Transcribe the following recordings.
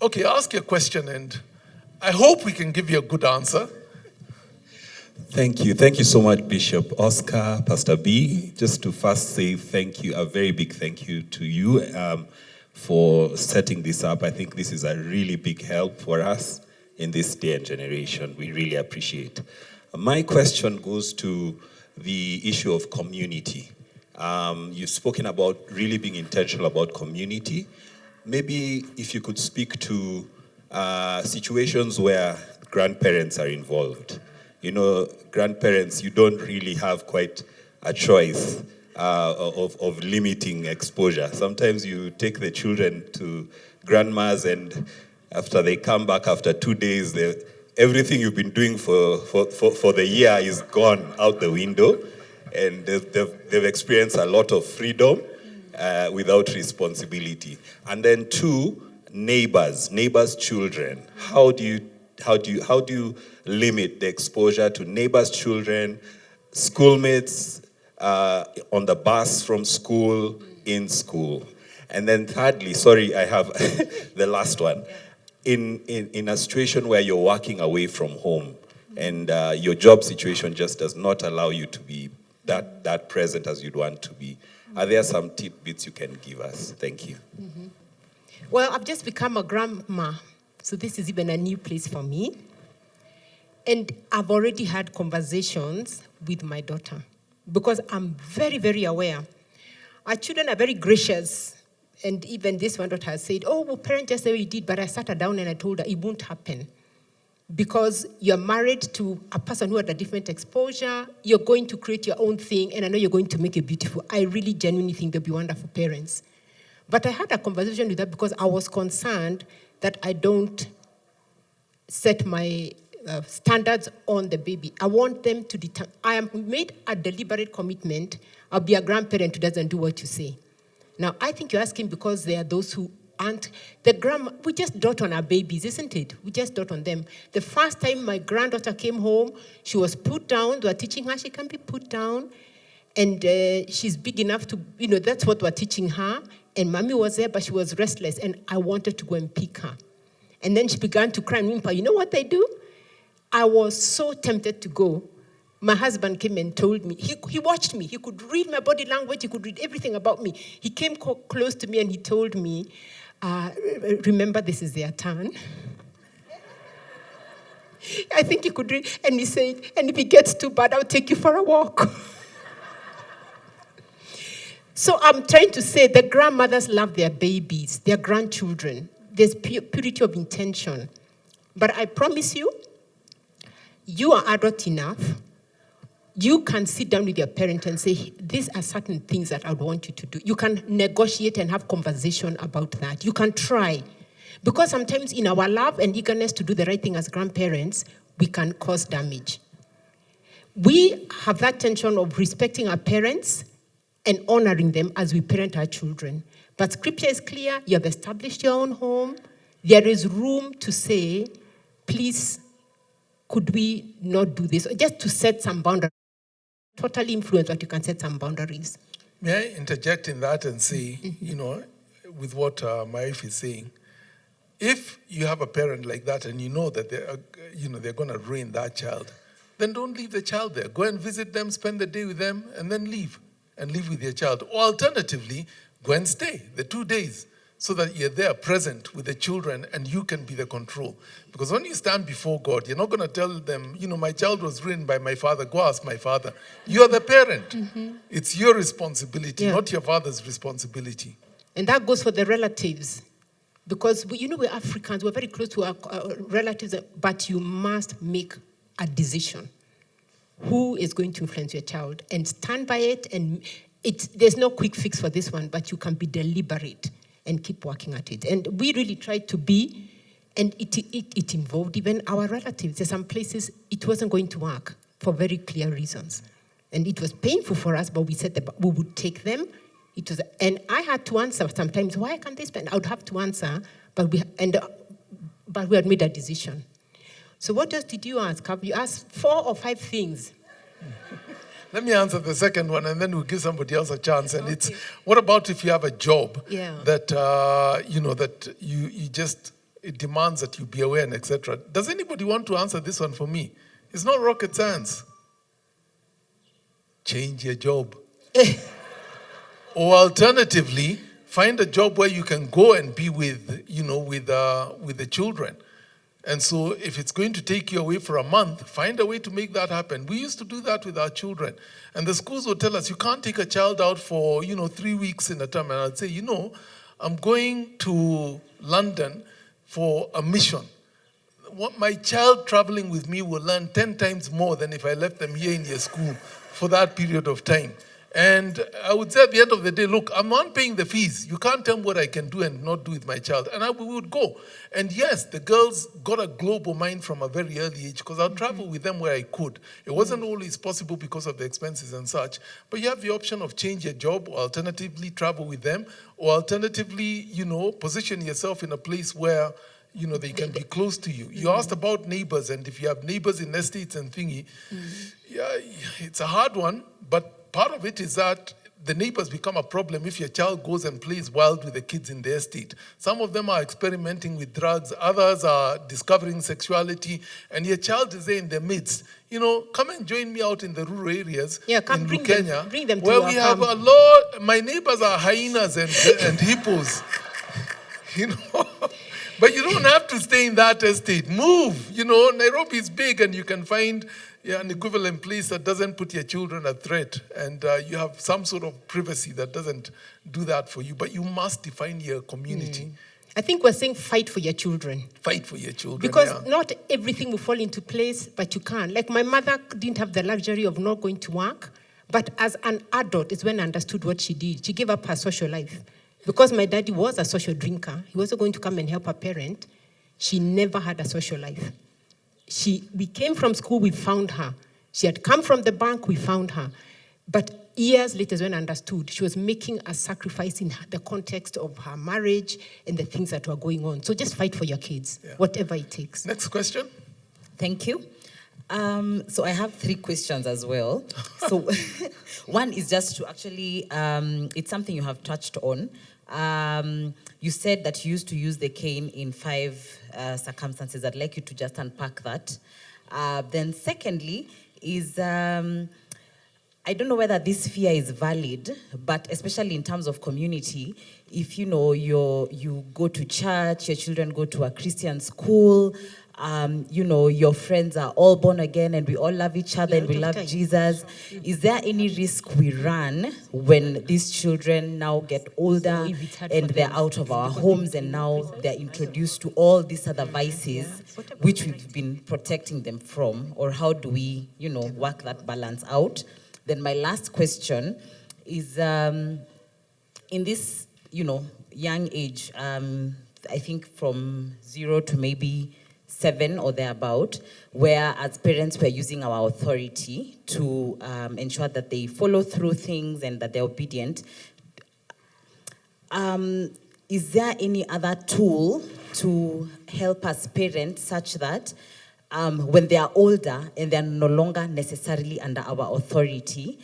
Okay, ask your question, and I hope we can give you a good answer. Thank you. Thank you so much, Bishop Oscar, Pastor B. Just to first say thank you, a very big thank you to you for setting this up. I think this is a really big help for us in this day and generation. We really appreciate. My question goes to the issue of community. You've spoken about really being intentional about community. Maybe if you could speak to situations where grandparents are involved. You know, grandparents, you don't really have quite a choice of limiting exposure. Sometimes you take the children to grandmas, and after they come back after 2 days, everything you've been doing for the year is gone out the window, and they've experienced a lot of freedom without responsibility. And then two, neighbors' children. How do you limit the exposure to neighbors' children, schoolmates on the bus from school, in school? And then thirdly, sorry, I have the last one. In a situation where you're working away from home and your job situation just does not allow you to be that present as you'd want to be, are there some tidbits you can give us? Thank you. Mm-hmm. Well, I've just become a grandma, so this is even a new place for me. And I've already had conversations with my daughter because I'm very, very aware. Our children are very gracious. And even this one daughter has said, well, parent just say what you did, but I sat her down and I told her it won't happen. Because you're married to a person who had a different exposure, you're going to create your own thing, and I know you're going to make it beautiful. I really genuinely think they'll be wonderful parents. But I had a conversation with her because I was concerned that I don't set my standards on the baby. I want them to determine. I have made a deliberate commitment. I'll be a grandparent who doesn't do what you say. Now, I think you're asking because there are those who aren't. We just dote on our babies, isn't it? We just dote on them. The first time my granddaughter came home, she was put down. They were teaching her she can be put down. And she's big enough to, that's what we're teaching her. And mommy was there, but she was restless. And I wanted to go and pick her. And then she began to cry and whimper. You know what they do? I was so tempted to go. My husband came and told me. He watched me. He could read my body language. He could read everything about me. He came close to me and he told me, remember, this is their turn. I think he could read. And he said, and if it gets too bad, I'll take you for a walk. So I'm trying to say the grandmothers love their babies, their grandchildren. There's purity of intention. But I promise you, you are adult enough. You can sit down with your parent and say, these are certain things that I would want you to do. You can negotiate and have conversation about that. You can try. Because sometimes in our love and eagerness to do the right thing as grandparents, we can cause damage. We have that tension of respecting our parents and honoring them as we parent our children. But scripture is clear. You have established your own home. There is room to say, please, could we not do this? Just to set some boundaries. Totally influence, but you can set some boundaries. May I interject in that and say, with what my wife is saying, if you have a parent like that and you know that they're going to ruin that child, then don't leave the child there. Go and visit them, spend the day with them, and then leave. And live with your child. Or alternatively, go and stay the 2 days so that you're there present with the children and you can be the control. Because when you stand before God, you're not going to tell them, my child was ruined by my father. Go ask my father. You're the parent. Mm-hmm. It's your responsibility, not your father's responsibility. And that goes for the relatives. Because, we're Africans. We're very close to our relatives. But you must make a decision. Who is going to influence your child? And stand by it. And there's no quick fix for this one, but you can be deliberate and keep working at it. And we really tried to be, and it involved even our relatives. There's some places it wasn't going to work for very clear reasons. And it was painful for us, but we said that we would take them. And I had to answer sometimes, why can't they spend? I would have to answer, but we had made a decision. So what else did you ask? Have you asked 4 or 5 things? Let me answer the second one, and then we'll give somebody else a chance. And it's, what about if you have a job that, that you just it demands that you be aware and etc. Does anybody want to answer this one for me? It's not rocket science. Change your job. Or alternatively, find a job where you can go and be with the children. And so if it's going to take you away for a month, find a way to make that happen. We used to do that with our children. And the schools would tell us, you can't take a child out for, 3 weeks in a term. And I'd say, I'm going to London for a mission. What my child traveling with me will learn 10 times more than if I left them here in your school for that period of time. And I would say at the end of the day, look, I'm not paying the fees. You can't tell me what I can do and not do with my child. And we would go. And yes, the girls got a global mind from a very early age because I'd travel with them where I could. It wasn't always possible because of the expenses and such. But you have the option of change your job or alternatively travel with them or alternatively, position yourself in a place where they can be close to you. You asked about neighbors, and if you have neighbors in estates and thingy, yeah, it's a hard one, but part of it is that the neighbors become a problem if your child goes and plays wild with the kids in the estate. Some of them are experimenting with drugs, others are discovering sexuality, and your child is there in their midst. Come and join me out in the rural areas in Kenya, where we have a lot. My neighbors are hyenas and hippos. But you don't have to stay in that estate. Move. Nairobi is big, and you can find an equivalent place that doesn't put your children at threat. And you have some sort of privacy that doesn't do that for you. But you must define your community. I think we're saying fight for your children. Fight for your children, because not everything will fall into place, but you can. Like my mother didn't have the luxury of not going to work. But as an adult, it's when I understood what she did. She gave up her social life. Because my daddy was a social drinker, he wasn't going to come and help her parent. She never had a social life. We came from school, we found her. She had come from the bank, we found her. But years later, when I understood, she was making a sacrifice in the context of her marriage and the things that were going on. So just fight for your kids, whatever it takes. Next question. Thank you. So I have 3 questions as well. So one is just to actually, it's something you have touched on. You said that you used to use the cane in 5 circumstances. I'd like you to just unpack that. Then secondly is, I don't know whether this fear is valid, but especially in terms of community, if you go to church, your children go to a Christian school, your friends are all born again and we all love each other and we love Jesus. Is there any risk we run when these children now get older and they're out of our homes and now they're introduced to all these other vices which we've been protecting them from? Or how do we, work that balance out? Then my last question is, in this, young age, I think from 0 to maybe 7 or thereabout, where as parents we're using our authority to ensure that they follow through things and that they're obedient. Is there any other tool to help us parent such that when they are older and they're no longer necessarily under our authority,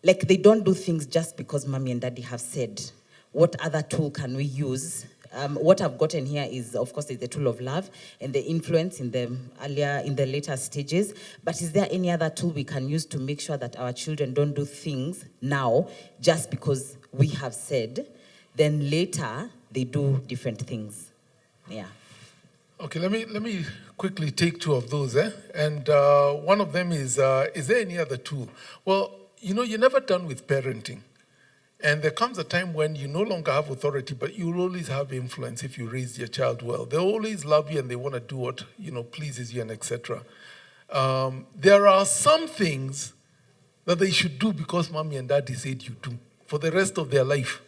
like they don't do things just because mommy and daddy have said? What other tool can we use? What I've gotten here is, of course, there's the tool of love and the influence in the later stages. But is there any other tool we can use to make sure that our children don't do things now just because we have said, then later they do different things? Yeah. Okay, let me quickly take 2 of those. And one of them is there any other tool? Well, you're never done with parenting. And there comes a time when you no longer have authority, but you will always have influence if you raise your child well. They always love you and they want to do what, pleases you and etc. There are some things that they should do because mommy and daddy said you do for the rest of their life.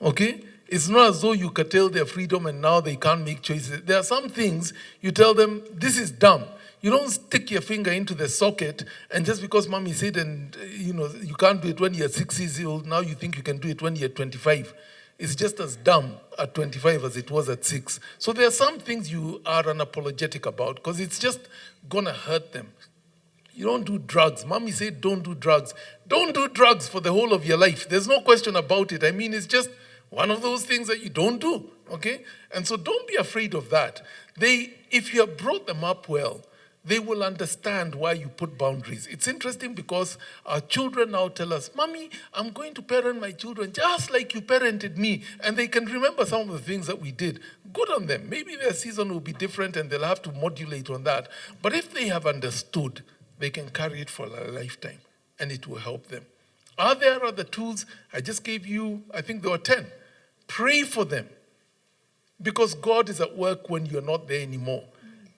Okay? It's not as though you curtail their freedom and now they can't make choices. There are some things you tell them, this is dumb. You don't stick your finger into the socket and just because mommy said and you can't do it when you're 6 years old, now you think you can do it when you're 25. It's just as dumb at 25 as it was at 6. So there are some things you are unapologetic about because it's just gonna hurt them. You don't do drugs. Mommy said don't do drugs. Don't do drugs for the whole of your life. There's no question about it. I mean, it's just one of those things that you don't do. Okay? And so don't be afraid of that. If you have brought them up well, they will understand why you put boundaries. It's interesting because our children now tell us, Mommy, I'm going to parent my children just like you parented me. And they can remember some of the things that we did. Good on them. Maybe their season will be different and they'll have to modulate on that. But if they have understood, they can carry it for a lifetime and it will help them. Are there other tools? I just gave you, I think there were 10. Pray for them because God is at work when you're not there anymore.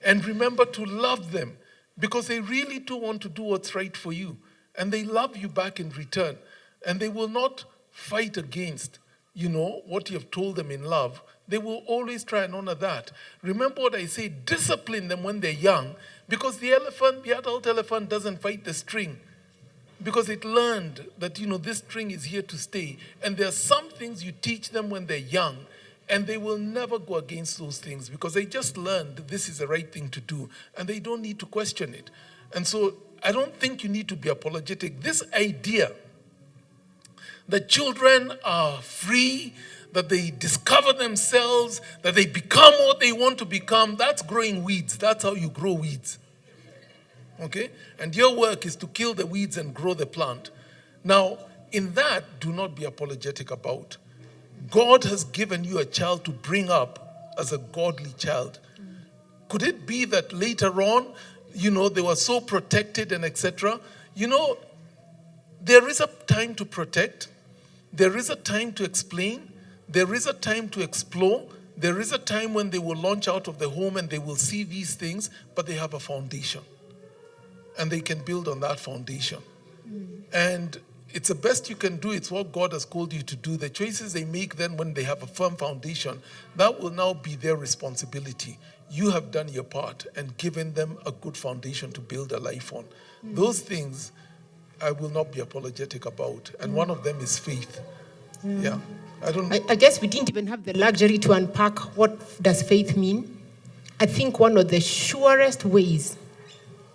And remember to love them because they really do want to do what's right for you. And they love you back in return. And they will not fight against, what you have told them in love. They will always try and honor that. Remember what I say, discipline them when they're young because the adult elephant doesn't fight the string because it learned that, this string is here to stay. And there are some things you teach them when they're young and they will never go against those things because they just learned that this is the right thing to do and they don't need to question it. And so I don't think you need to be apologetic. This idea that children are free, that they discover themselves, that they become what they want to become, that's growing weeds. That's how you grow weeds. Okay? And your work is to kill the weeds and grow the plant. Now, in that, do not be apologetic about. God has given you a child to bring up as a godly child. Could it be that later on, they were so protected and etc.? There is a time to protect. There is a time to explain. There is a time to explore. There is a time when they will launch out of the home and they will see these things, but they have a foundation. And they can build on that foundation. And it's the best you can do. It's what God has called you to do. The choices they make then when they have a firm foundation, that will now be their responsibility. You have done your part and given them a good foundation to build a life on. Those things I will not be apologetic about. And one of them is faith. Yeah. I guess we didn't even have the luxury to unpack what does faith mean. I think one of the surest ways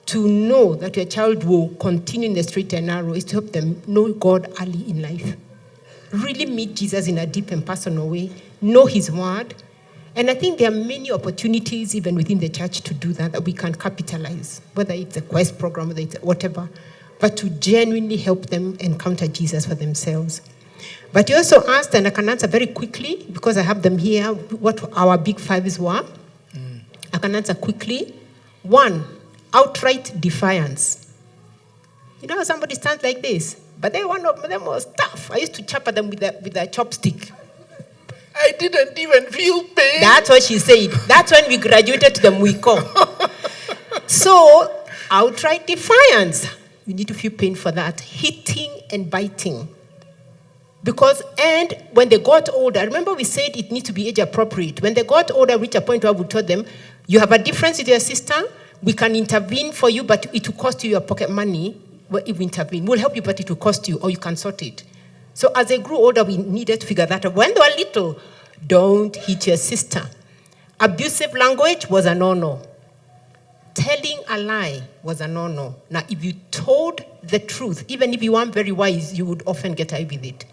to know that your child will continue in the straight and narrow is to help them know God early in life. Really meet Jesus in a deep and personal way. Know his word. And I think there are many opportunities even within the church to do that we can capitalize. Whether it's a quest program, whether it's whatever. But to genuinely help them encounter Jesus for themselves. But you also asked, and I can answer very quickly because I have them here, what our big fives were. I can answer quickly. 1, outright defiance. Somebody stands like this, but then one of them was tough. I used to chop at them with a chopstick. I didn't even feel pain. That's what she said. That's when we graduated to the Muiko. So, outright defiance. You need to feel pain for that. Hitting and biting. And when they got older, remember we said it needs to be age appropriate. When they got older, reach a point where we told them, you have a difference with your sister, we can intervene for you, but it will cost you your pocket money. If we intervene, we'll help you, but it will cost you, or you can sort it. So as they grew older, we needed to figure that out. When they were little, don't hit your sister. Abusive language was a no-no. Telling a lie was a no-no. Now, if you told the truth, even if you weren't very wise, you would often get away with it.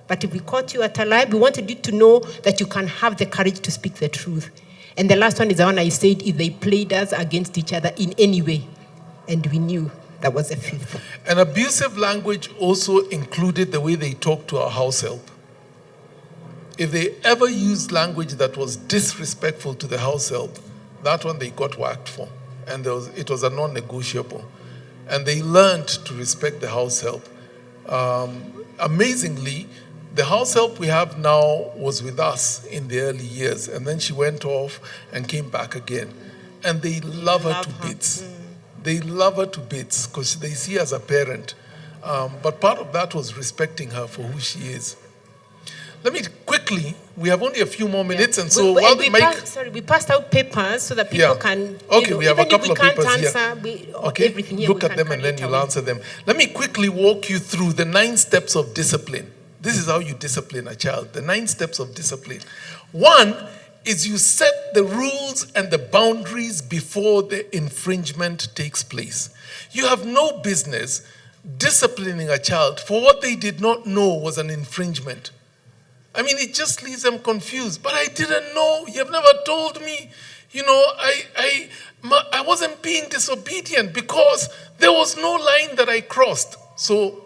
But if we caught you at a lie, we wanted you to know that you can have the courage to speak the truth. And the last one is the one I said, if they played us against each other in any way. And we knew that was a fifth. And abusive language also included the way they talked to our house help. If they ever used language that was disrespectful to the house help, that one they got whacked for. And it was a non-negotiable. And they learned to respect the house help. Amazingly, the house help we have now was with us in the early years. And then she went off and came back again. And they love her to bits. They love her to bits because they see her as a parent. But part of that was respecting her for who she is. Let me quickly, we have only a few more minutes, and so while the mic... we passed out papers so that people can... Okay, we have a couple of papers answer, here. Okay, look at them and then you'll answer them. Let me quickly walk you through the 9 steps of discipline. This is how you discipline a child, the 9 steps of discipline. 1 is you set the rules and the boundaries before the infringement takes place. You have no business disciplining a child for what they did not know was an infringement. I mean, it just leaves them confused. But I didn't know. You've never told me. You know, I wasn't being disobedient because there was no line that I crossed. So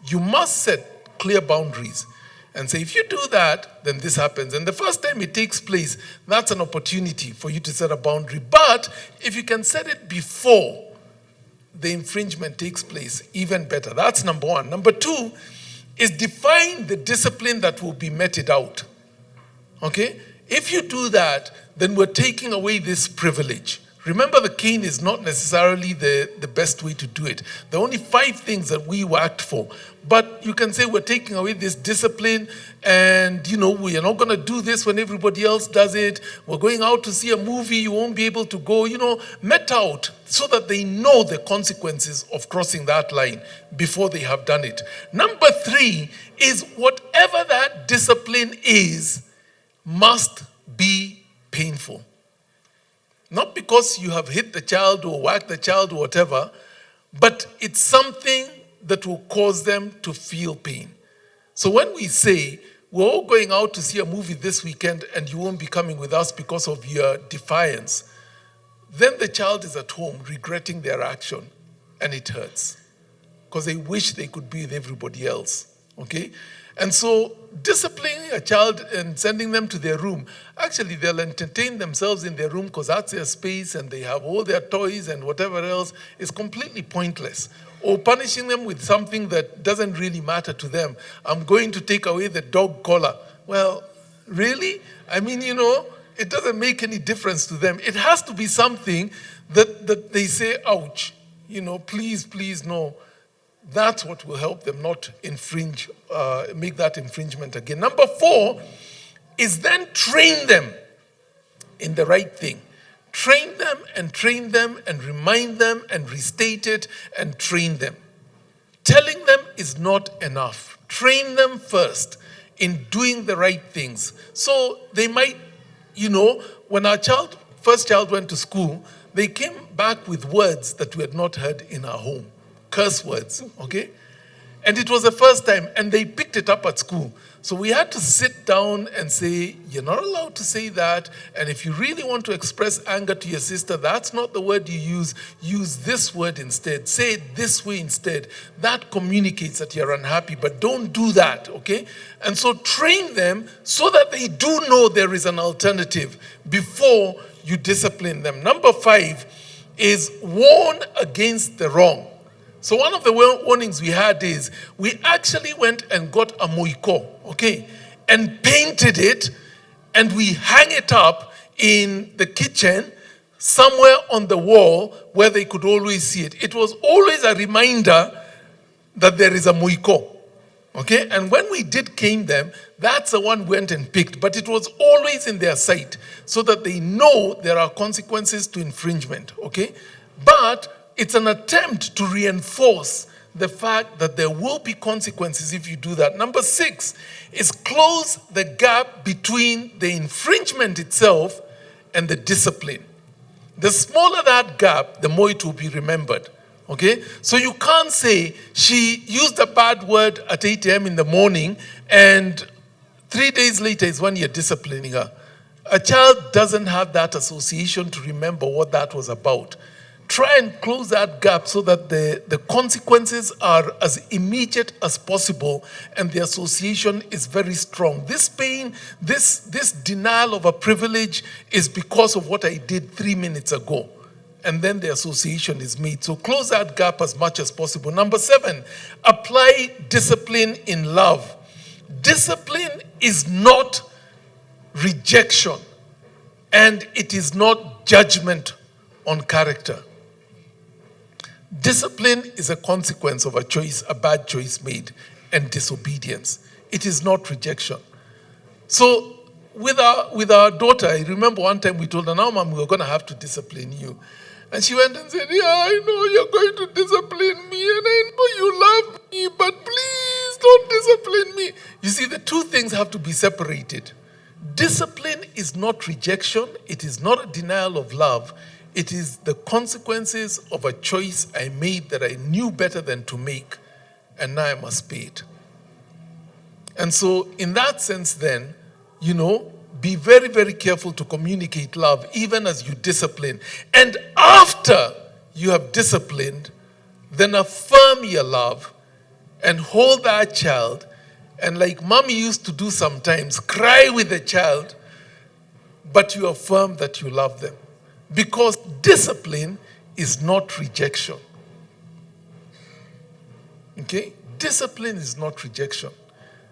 you must set clear boundaries and say, if you do that, then this happens. And the first time it takes place, that's an opportunity for you to set a boundary. But if you can set it before the infringement takes place, even better. That's number one. Number two is define the discipline that will be meted out. Okay? If you do that, then we're taking away this privilege. Remember, the cane is not necessarily the best way to do it. There are only 5 things that we worked for. But you can say we're taking away this discipline and, you know, we are not going to do this when everybody else does it. We're going out to see a movie, you won't be able to go, you know, met out so that they know the consequences of crossing that line before they have done it. Number 3 is whatever that discipline is must be painful. Not because you have hit the child or whacked the child or whatever, but it's something that will cause them to feel pain. So when we say, we're all going out to see a movie this weekend and you won't be coming with us because of your defiance, then the child is at home regretting their action and it hurts because they wish they could be with everybody else, okay? And so disciplining a child and sending them to their room, actually they'll entertain themselves in their room because that's their space and they have all their toys and whatever else, is completely pointless. Or punishing them with something that doesn't really matter to them. I'm going to take away the dog collar. Well, really? I mean, you know, it doesn't make any difference to them. It has to be something that they say, ouch, you know, please, please, no. That's what will help them not infringe, make that infringement again. Number 4 is then train them in the right thing. Train them and remind them and restate it and train them. Telling them is not enough. Train them first in doing the right things. So they might, you know, when our first child went to school, they came back with words that we had not heard in our home. Curse words, okay? And it was the first time, and they picked it up at school. So we had to sit down and say, you're not allowed to say that, and if you really want to express anger to your sister, that's not the word you use this word instead. Say it this way instead. That communicates that you're unhappy, but don't do that, okay? And so train them so that they do know there is an alternative before you discipline them. Number 5 is warn against the wrong. So one of the warnings we had is we actually went and got a moiko, okay, and painted it, and we hang it up in the kitchen somewhere on the wall where they could always see it. It was always a reminder that there is a moiko, okay? And when we did cane them, that's the one we went and picked, but it was always in their sight so that they know there are consequences to infringement, okay? But it's an attempt to reinforce the fact that there will be consequences if you do that. Number 6 is close the gap between the infringement itself and the discipline. The smaller that gap, the more it will be remembered. Okay? So you can't say she used a bad word at 8 a.m. in the morning and 3 days later is when you're disciplining her. A child doesn't have that association to remember what that was about. Try and close that gap so that the consequences are as immediate as possible and the association is very strong. This pain, this denial of a privilege is because of what I did 3 minutes ago. And then the association is made. So close that gap as much as possible. Number 7, apply discipline in love. Discipline is not rejection, and it is not judgment on character. Discipline is a consequence of a choice, a bad choice made, and disobedience. It is not rejection. So with our daughter, I remember one time we told her, now, Mom, we're going to have to discipline you. And she went and said, yeah, I know you're going to discipline me, and I know you love me, but please don't discipline me. You see, the two things have to be separated. Discipline is not rejection. It is not a denial of love. It is the consequences of a choice I made that I knew better than to make, and now I must pay it. And so in that sense then, be very, very careful to communicate love even as you discipline. And after you have disciplined, then affirm your love and hold that child. And like mommy used to do sometimes, cry with the child, but you affirm that you love them. Because discipline is not rejection. Okay? Discipline is not rejection.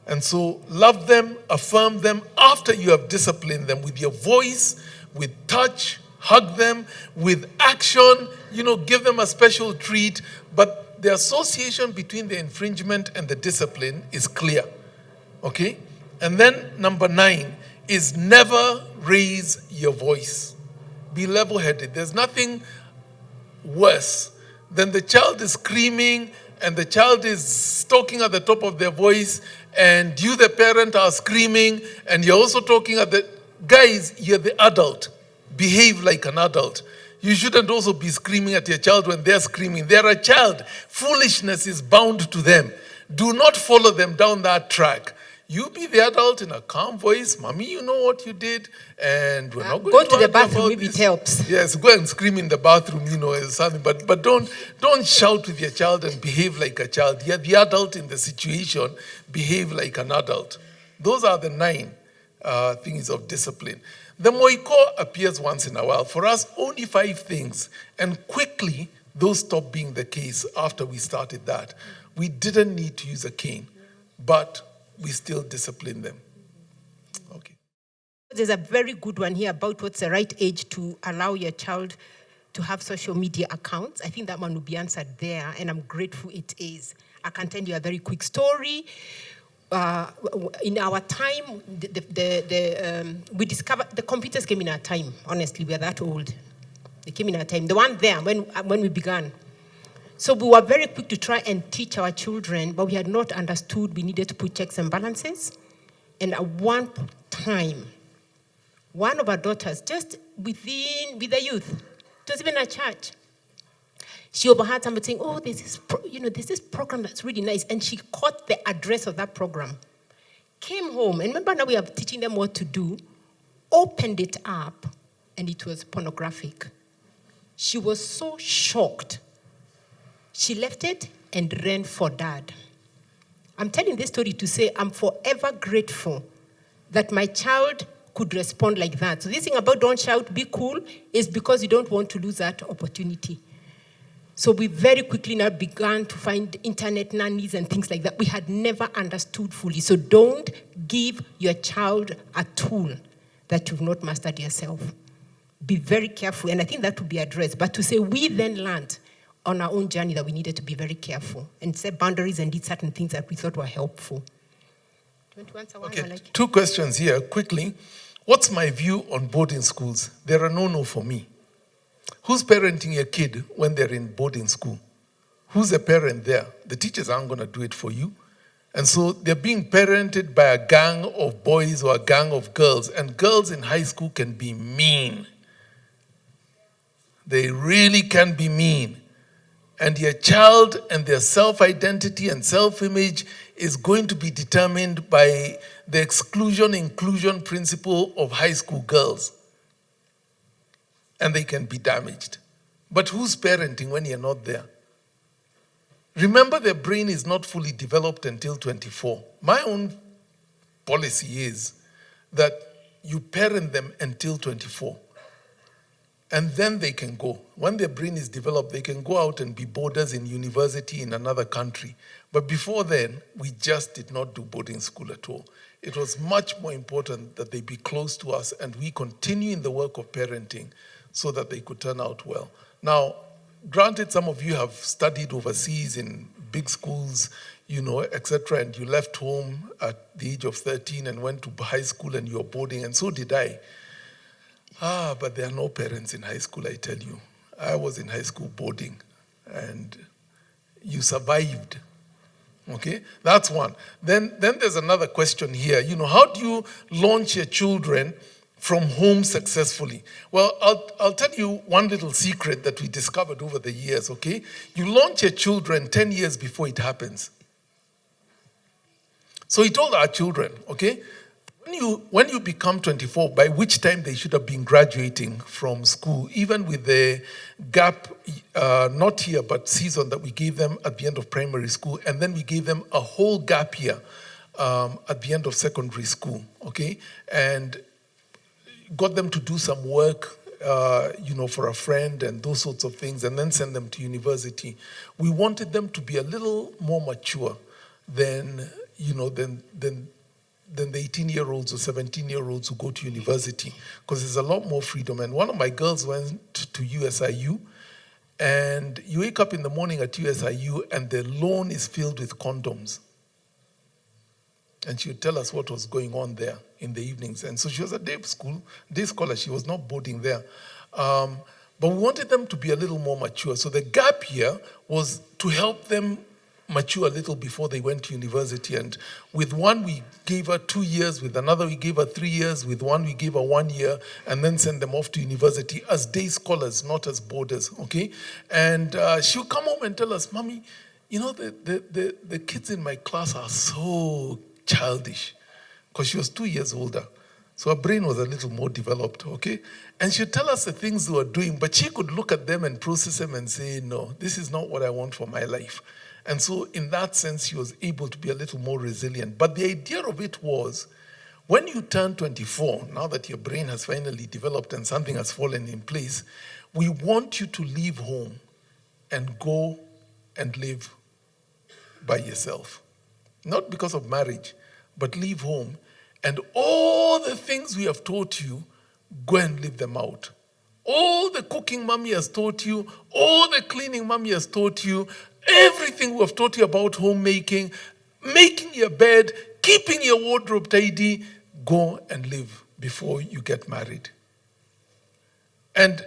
And so love them, affirm them after you have disciplined them with your voice, with touch, hug them, with action, give them a special treat. But the association between the infringement and the discipline is clear. Okay? And then number 9 is never raise your voice. Be level-headed. There's nothing worse than the child is screaming and the child is talking at the top of their voice, and you, the parent, are screaming, and you're also talking at the... Guys, you're the adult. Behave like an adult. You shouldn't also be screaming at your child when they're screaming. They're a child. Foolishness is bound to them. Do not follow them down that track. You be the adult in a calm voice. Mommy, you know what you did, and we're not going go to to the argue bathroom, about maybe it this. helps. Yes, go and scream in the bathroom, or something. But don't shout with your child and behave like a child. You're the adult in the situation. Behave like an adult. Those are the 9 things of discipline. The moiko appears once in a while. For us, only 5 things, and quickly those stopped being the case after we started that. We didn't need to use a cane, but we still discipline them. Okay. There's a very good one here about what's the right age to allow your child to have social media accounts. I think that one will be answered there, and I'm grateful it is. I can tell you a very quick story. In our time, we discovered the computers came in our time. Honestly, we are that old. They came in our time. The one there when we began. So we were very quick to try and teach our children, but we had not understood we needed to put checks and balances. And at one time, one of our daughters, just with the youth, it was even a church, she overheard somebody saying, oh, there's this program that's really nice. And she caught the address of that program, came home, and remember now we are teaching them what to do, opened it up, and it was pornographic. She was so shocked. She left it and ran for dad. I'm telling this story to say I'm forever grateful that my child could respond like that. So this thing about don't shout, be cool, is because you don't want to lose that opportunity. So we very quickly now began to find internet nannies and things like that. We had never understood fully. So don't give your child a tool that you've not mastered yourself. Be very careful, and I think that will be addressed. But to say we then learned on our own journey that we needed to be very careful and set boundaries and did certain things that we thought were helpful. Do you want to answer one? Okay, 2 questions here, quickly. What's my view on boarding schools? They're a no-no for me. Who's parenting a kid when they're in boarding school? Who's a parent there? The teachers aren't going to do it for you. And so they're being parented by a gang of boys or a gang of girls. And girls in high school can be mean. They really can be mean. And your child and their self-identity and self-image is going to be determined by the exclusion-inclusion principle of high school girls. And they can be damaged. But who's parenting when you're not there? Remember, their brain is not fully developed until 24. My own policy is that you parent them until 24. And then they can go. When their brain is developed, they can go out and be boarders in university in another country. But before then, we just did not do boarding school at all. It was much more important that they be close to us and we continue in the work of parenting so that they could turn out well. Now, granted, some of you have studied overseas in big schools, etc., and you left home at the age of 13 and went to high school and you're boarding, and so did I. But there are no parents in high school, I tell you. I was in high school boarding, and you survived. Okay, that's one. Then there's another question here. How do you launch your children from home successfully? Well, I'll tell you one little secret that we discovered over the years, okay? You launch your children 10 years before it happens. So he told our children, okay, when you become 24, by which time they should have been graduating from school, even with the gap, not year, but season that we gave them at the end of primary school, and then we gave them a whole gap year at the end of secondary school, okay, and got them to do some work, for a friend and those sorts of things, and then send them to university. We wanted them to be a little more mature than the 18-year-olds or 17-year-olds who go to university, because there's a lot more freedom. And one of my girls went to USIU, and you wake up in the morning at USIU, and the lawn is filled with condoms. And she would tell us what was going on there in the evenings. And so she was a day scholar. She was not boarding there. But we wanted them to be a little more mature. So the gap year was to help them mature a little before they went to university. And with one, we gave her 2 years. With another, we gave her 3 years. With one, we gave her 1 year, and then send them off to university as day scholars, not as boarders, okay? And she'll come home and tell us, Mommy, the kids in my class are so childish, because she was 2 years older. So her brain was a little more developed, okay? And she'd tell us the things they were doing, but she could look at them and process them and say, no, this is not what I want for my life. And so in that sense, she was able to be a little more resilient. But the idea of it was, when you turn 24, now that your brain has finally developed and something has fallen in place, we want you to leave home and go and live by yourself. Not because of marriage, but leave home. And all the things we have taught you, go and live them out. All the cooking mommy has taught you, all the cleaning mommy has taught you, everything we have taught you about homemaking, making your bed, keeping your wardrobe tidy, go and live before you get married. And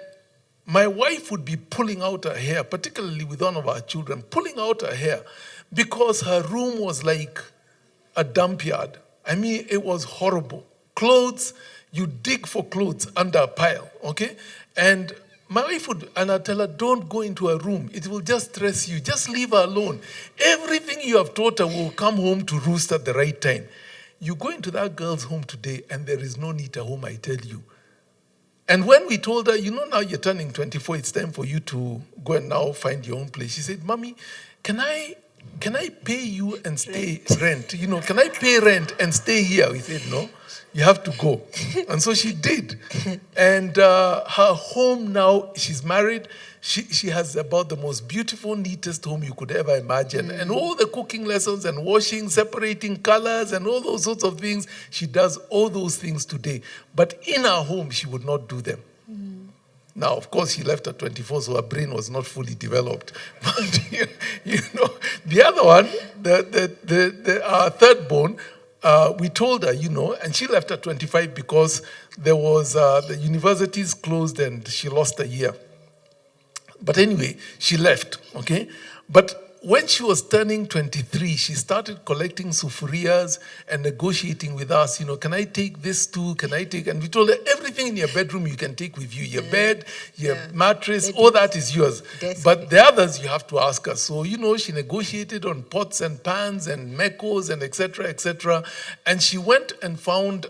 my wife would be pulling out her hair, particularly with one of our children, pulling out her hair, because her room was like a dump yard. I mean, it was horrible. Clothes, you dig for clothes under a pile, okay? And my wife would, and I'd tell her, don't go into her room. It will just stress you. Just leave her alone. Everything you have taught her will come home to roost at the right time. You go into that girl's home today, and there is no neater home, I tell you. And when we told her, now you're turning 24, it's time for you to go and now find your own place. She said, Mommy, can I pay you and stay rent? Can I pay rent and stay here? We said, no, you have to go. And so she did. And her home now, she's married. She has about the most beautiful, neatest home you could ever imagine. And all the cooking lessons and washing, separating colors and all those sorts of things, she does all those things today. But in her home, she would not do them. Now, of course, she left at 24, so her brain was not fully developed. But, the other one, our third born, we told her, and she left at 25 because there was, the universities closed and she lost a year. But anyway, she left, okay? But when she was turning 23, she started collecting sufurias and negotiating with us, can I take this too? Can I take? And we told her, everything in your bedroom you can take with you. Your bed, your mattress, all that is yours. But the others you have to ask us. So, she negotiated on pots and pans and mekos and et cetera. And she went and found,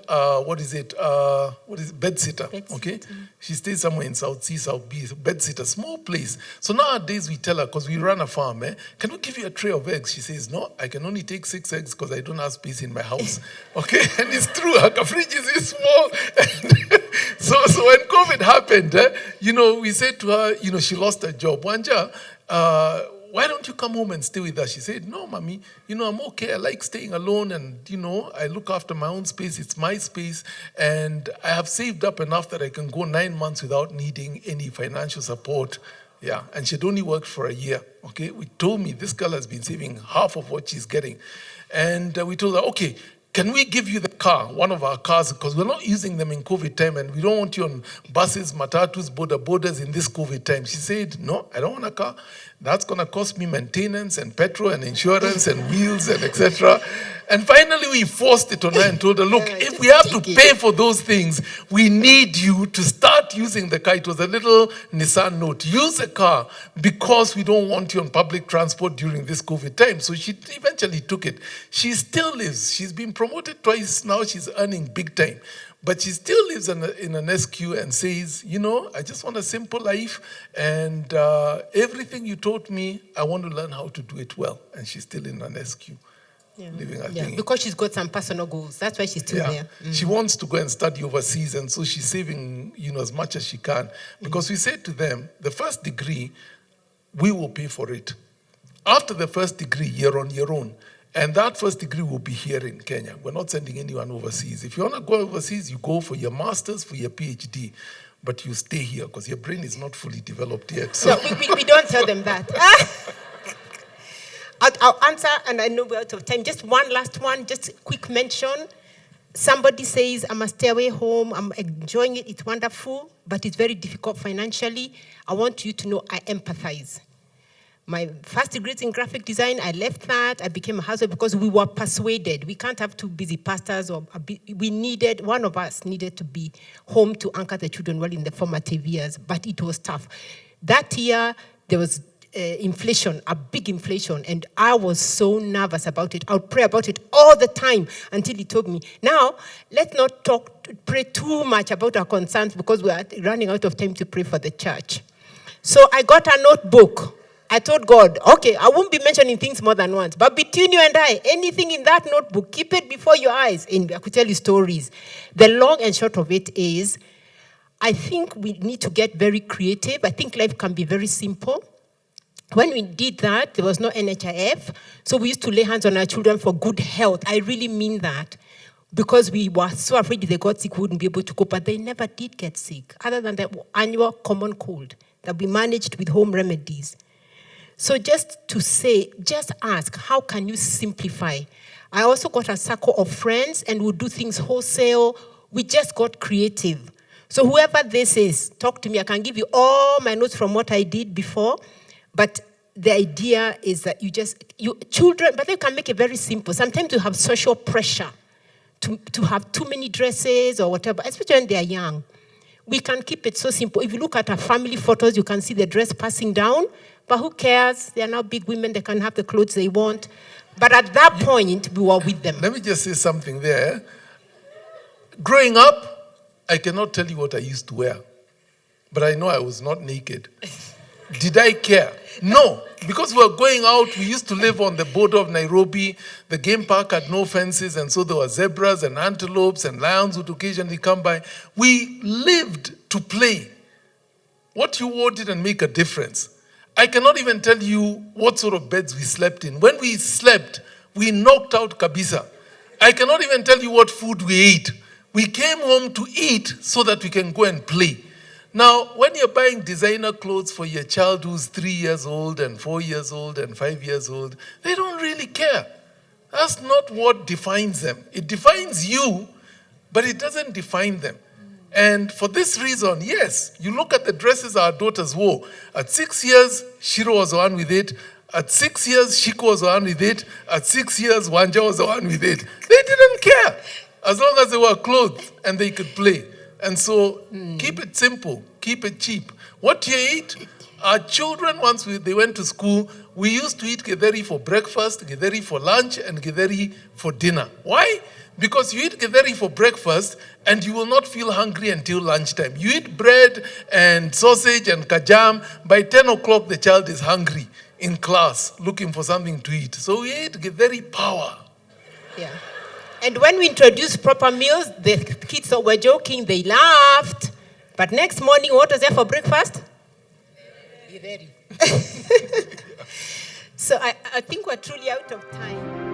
bedsitter, okay? She stays somewhere in South C, South B, bedsitter, small place. So nowadays we tell her, because we run a farm, can we give you a tray of eggs? She says, no, I can only take 6 eggs because I don't have space in my house. Okay, and it's true, her fridge is small. So when COVID happened, we said to her, she lost her job. Wanja, why don't you come home and stay with us? She said, no, Mommy, I'm okay. I like staying alone and, I look after my own space. It's my space. And I have saved up enough that I can go 9 months without needing any financial support. Yeah, and she'd only worked for a year, okay? We told me this girl has been saving half of what she's getting. And we told her, okay, can we give you the car, one of our cars, because we're not using them in COVID time and we don't want you on buses, matatus, borders in this COVID time. She said, no, I don't want a car. That's going to cost me maintenance and petrol and insurance and wheels and etc. And finally, we forced it on her and told her, look, if we have to pay for those things, we need you to start start using the car. It was a little Nissan Note. Use a car because we don't want you on public transport during this COVID time. So she eventually took it. She still lives. She's been promoted twice now. She's earning big time. But she still lives in an SQ and says, I just want a simple life. And everything you taught me, I want to learn how to do it well. And she's still in an SQ. Living her thing. Because she's got some personal goals. That's why she's still there. She wants to go and study overseas, and so she's saving, as much as she can. Because we said to them, the first degree, we will pay for it. After the first degree, you're on your own. And that first degree will be here in Kenya. We're not sending anyone overseas. If you want to go overseas, you go for your master's, for your PhD. But you stay here because your brain is not fully developed yet. So. No, we don't tell them that. I'll answer, and I know we're out of time. Just one last one, just a quick mention. Somebody says, I'm a stairway home, I'm enjoying it, it's wonderful, but it's very difficult financially. I want you to know I empathize. My first degree is in graphic design. I left that. I became a housewife because we were persuaded. We can't have two busy pastors. One of us needed to be home to anchor the children well in the formative years, but it was tough. That year, there was inflation, a big inflation, and I was so nervous about it. I would pray about it all the time until he told me, now, let's not pray too much about our concerns because we are running out of time to pray for the church. So I got a notebook. I told God, okay, I won't be mentioning things more than once, but between you and I, anything in that notebook, keep it before your eyes. And I could tell you stories. The long and short of it is, I think we need to get very creative. I think life can be very simple. When we did that, there was no NHIF, so we used to lay hands on our children for good health. I really mean that, because we were so afraid if they got sick, we wouldn't be able to cope, but they never did get sick, other than the annual common cold that we managed with home remedies. So just ask, how can you simplify? I also got a circle of friends, and we'll do things wholesale. We just got creative. So whoever this is, talk to me. I can give you all my notes from what I did before. But the idea is that children, but they can make it very simple. Sometimes you have social pressure to have too many dresses or whatever, especially when they are young. We can keep it so simple. If you look at our family photos, you can see the dress passing down, but who cares? They are now big women, they can have the clothes they want. But at that point, we were with them. Let me just say something there. Growing up, I cannot tell you what I used to wear, but I know I was not naked. Did I care? No, because we were going out. We used to live on the border of Nairobi. The game park had no fences, and so there were zebras and antelopes and lions would occasionally come by. We lived to play. What you wore didn't make a difference. I cannot even tell you what sort of beds we slept in. When we slept, we knocked out kabisa. I cannot even tell you what food we ate. We came home to eat so that we can go and play. Now, when you're buying designer clothes for your child who's 3 years old and 4 years old and 5 years old, they don't really care. That's not what defines them. It defines you, but it doesn't define them. And for this reason, yes, you look at the dresses our daughters wore. At 6 years, Shiro was the one with it. At 6 years, Shiko was the one with it. At 6 years, Wanja was the one with it. They didn't care, as long as they were clothed and they could play. And so keep it simple, keep it cheap. What you eat, our children, once they went to school, we used to eat githeri for breakfast, githeri for lunch, and githeri for dinner. Why? Because you eat githeri for breakfast and you will not feel hungry until lunchtime. You eat bread and sausage and kajam. By 10 o'clock, the child is hungry in class, looking for something to eat. So we eat githeri power. Yeah. And when we introduced proper meals, the kids were joking, they laughed. But next morning, what was there for breakfast? So I think we're truly out of time.